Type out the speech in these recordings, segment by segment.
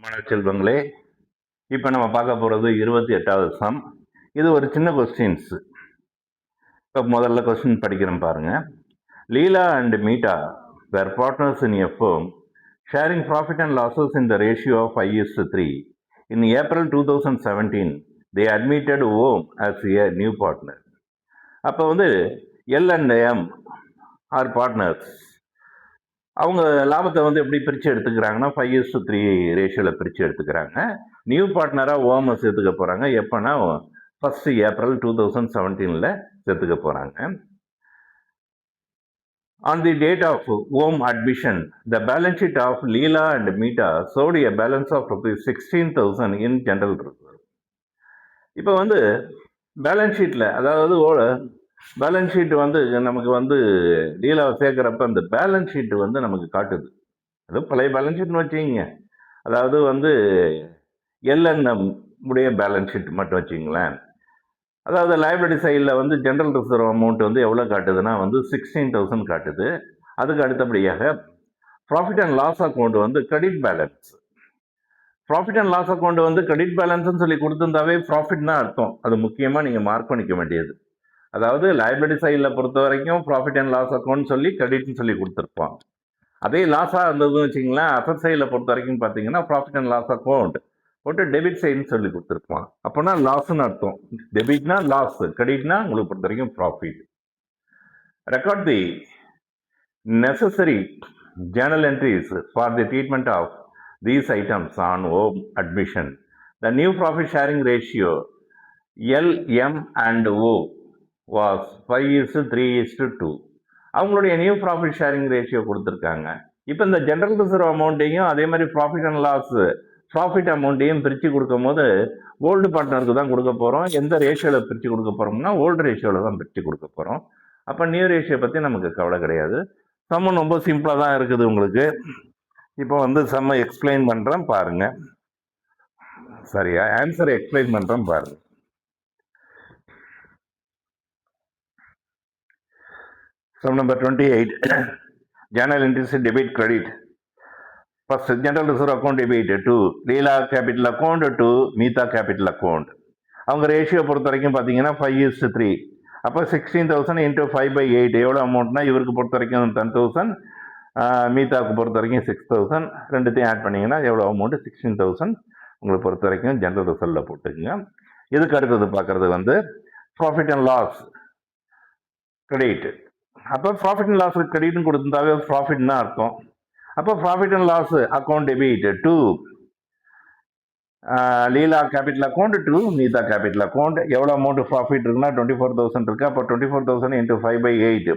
மாணவ செல்வங்களே, இப்போ நம்ம பார்க்க போகிறது 28வது சம். இது ஒரு சின்ன கொஸ்டின்ஸ். இப்போ முதல்ல கொஸ்டின் படிக்கிறேன் பாருங்க. Leela and Meeta were partners in a firm sharing profit and losses in the ratio of 5:3. In April 2017, they admitted Om as a new partner. அப்போ வந்து L and M R partners. அவங்க லாபத்தை வந்து எப்படி பிரித்து எடுத்துக்கிறாங்கன்னா 5:3 ரேஷியோவில் பிரித்து எடுத்துக்கிறாங்க. நியூ பார்ட்னராக ஓமை சேர்த்துக்க போகிறாங்க. எப்போனா 1 April 2017 சேர்த்துக்க போகிறாங்க. On the date of Om admission, the balance sheet of Leela and Meeta showed a balance of ₹16,000 in general reserve. இப்போ வந்து பேலன்ஸ் ஷீட்டில், அதாவது பேலன்ஸ் ஷீட் வந்து நமக்கு வந்து லீலாவை சேர்க்குறப்ப அந்த பேலன்ஸ் ஷீட் வந்து நமக்கு காட்டுது. அது பழைய பேலன்ஸ் ஷீட்னு வச்சுக்கிங்க. அதாவது வந்து எல்என்எம் உடைய பேலன்ஸ் ஷீட் மட்டும் வச்சுங்களேன். அதாவது லைபிலிட்டி சைடில் வந்து ஜென்ரல் ரிசர்வ் அமௌண்ட் வந்து எவ்வளோ காட்டுதுன்னா வந்து 16,000 காட்டுது. அதுக்கு அடுத்தபடியாக ப்ராஃபிட் அண்ட் லாஸ் அக்கௌண்ட் வந்து credit balance. Profit and loss account வந்து கிரெடிட் பேலன்ஸ்னு சொல்லி கொடுத்துருந்தாவே ப்ராஃபிட்னா அர்த்தம். அது முக்கியமாக நீங்கள் மார்க் பண்ணிக்க வேண்டியது. அதாவது லைபிலிட்டி சைடில் பொறுத்த வரைக்கும் ப்ராஃபிட் அண்ட் லாஸ் அக்கௌண்ட் சொல்லி கிரெடிட்னு சொல்லி கொடுத்துருப்பான். அதே லாஸாக இருந்ததுன்னு வச்சிங்களேன், அசட் சைடில் பொறுத்த வரைக்கும் பார்த்தீங்கன்னா ப்ராஃபிட் அண்ட் லாஸ் அக்கௌண்ட் போட்டு டெபிட் சைடுன்னு சொல்லி கொடுத்துருப்பான். அப்போனா லாஸ்ன்னு அர்த்தம். டெபிட்னா லாஸ், கிரெடிட்னா உங்களுக்கு பொறுத்த வரைக்கும் profit. Record the necessary journal entries for the treatment of these items on Om admission. The new profit sharing ratio L, M and O was 5:3:2. அவங்களுடைய new profit sharing ratio கொடுத்துருக்காங்க. இப்போ இந்த ஜென்ரல் ரிசர்வ் அமௌண்ட்டையும் அதே மாதிரி profit and loss profit அமௌண்ட்டையும் பிரித்து கொடுக்கும் போது old பார்ட்னருக்கு தான் கொடுக்க போகிறோம். எந்த ரேஷியோவில் பிரித்து கொடுக்க போகிறோம்னா ஓல்டு ரேஷியோவில் தான் பிரித்து கொடுக்க போகிறோம். அப்போ நியூ ரேஷியோ பற்றி நமக்கு கவலை கிடையாது. சம்மன் ரொம்ப சிம்பிளாக தான் இருக்குது உங்களுக்கு. இப்போ வந்து சம்ம எக்ஸ்பிளைன் பண்ணுறேன் பாருங்க. சரியா, ஆன்சரை எக்ஸ்பிளைன் பண்ணுறேன் பாருங்க. Sum number 28. Journal entries debit credit. First, general reserve account debit to Leela capital account to Meeta capital account. அவங்க ரேஷியோ பொறுத்த வரைக்கும் பார்த்தீங்கன்னா 5:3. அப்போ 16,000 into 5/8 எவ்வளோ அமௌண்ட்னா இவருக்கு பொறுத்த வரைக்கும் 10,000, மீதாவுக்கு பொறுத்த வரைக்கும் 6,000. ரெண்டுத்தையும் ஆட் பண்ணிங்கன்னா எவ்வளோ அமௌண்ட்டு 16,000 உங்களுக்கு பொறுத்த வரைக்கும் ஜென்ரல் ரிசர்வில் போட்டுக்குங்க. இதுக்கு அடுத்தது பார்க்குறது வந்து ப்ராஃபிட் அண்ட் லாஸ் கிரெடிட். அப்போ ப்ராஃபிட் அண்ட் லாஸ் கிரெடிட்னு கொடுத்துருந்தாவே ப்ராஃபிட்னா அர்த்தம். அப்போ profit and loss account debit to Leela capital account to Meeta capital account. எவ்வளோ அமௌண்ட் ப்ராஃபிட் இருக்குன்னா 24,000 இருக்குது. அப்போ 24,000 into 5/8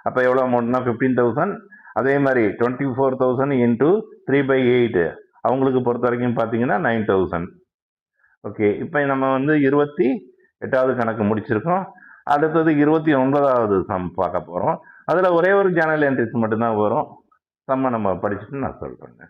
அப்போ எவ்வளோ அமௌண்ட்னா 15,000. அதே மாதிரி 24,000 into 3/8 அவங்களுக்கு பொறுத்த வரைக்கும் பார்த்தீங்கன்னா 9,000. ஓகே, இப்போ நம்ம வந்து 28வது கணக்கு முடிச்சிருக்கோம். அடுத்தது 29வது சம் பார்க்க போகிறோம். அதில் ஒரே ஒரு ஜேர்னல் என்ட்ரிஸ் மட்டும்தான் வரும். சம்மை நம்ம படிச்சுட்டு நான் சொல்கிறேங்க.